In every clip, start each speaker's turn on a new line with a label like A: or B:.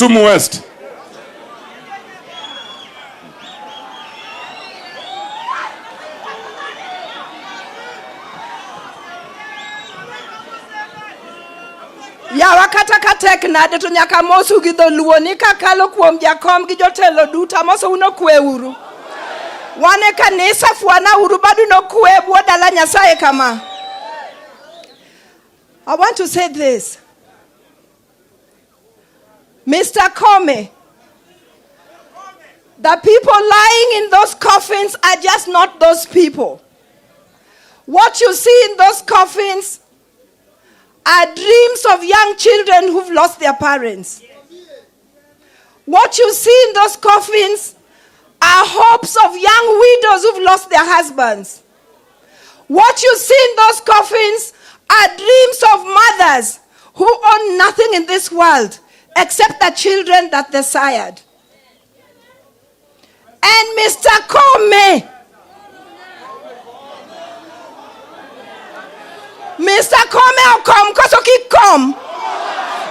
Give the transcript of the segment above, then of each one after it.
A: Kisumu West.
B: Ya wakata katek nade to nyaka mosu gi dholuo ni kakalo kuom jakom gi jotelo duta moso uno kwe uru. Wane kanisa fuana uru badu no kwe buo dala Nyasaye kama. I want to say this. Mr. Koome, the people lying in those coffins are just not those people. What you see in those coffins are dreams of young children who've lost their parents. What you see in those coffins are hopes of young widows who've lost their husbands. What you see in those coffins are dreams of mothers who own nothing in this world except the children that they sired. And Mr. Koome, Mr. Koome, okom koso kikom.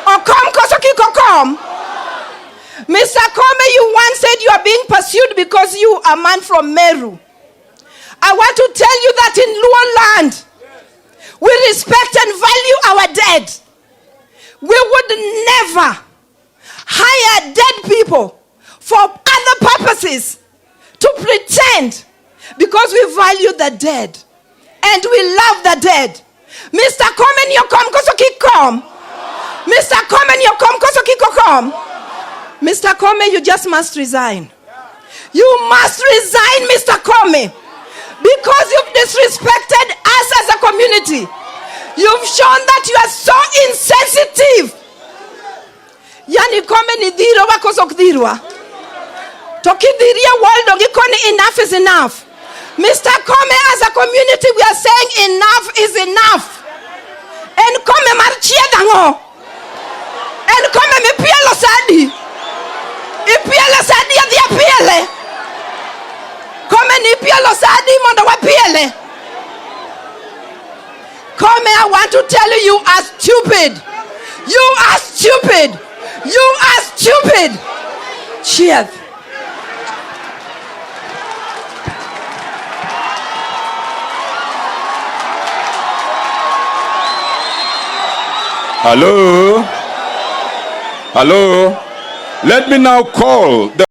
B: Okom koso kikokom. Mr. Koome, you once said you are being pursued because you are a man from Meru. I want to tell you that in Luo land, we respect and value our dead. We would never hire dead people for other purposes to pretend, because we value the dead and we love the dead. Mr. Koome, nyokom koso kikom. Mr. Koome, nyokom koso kikokom. Mr. Koome, you just must resign. You must resign, Mr. Koome, because you've disrespected us as a community. You've shown that you are so insensitive. Yani Koome ni dhiro wakoso kdhirwa. Toki dhiria world ogikoni enough is enough. Mr. Koome, as a community, we are saying enough is enough. En Koome marchiedango. En Koome mi pielo sadi. Ipiele sadi ya dia piele. Koome ni pielo sadi mondo wa piele. Koome, I want to tell you, you are stupid. You are stupid. You are stupid. Cheers.
A: Hello? Hello? Let me now call the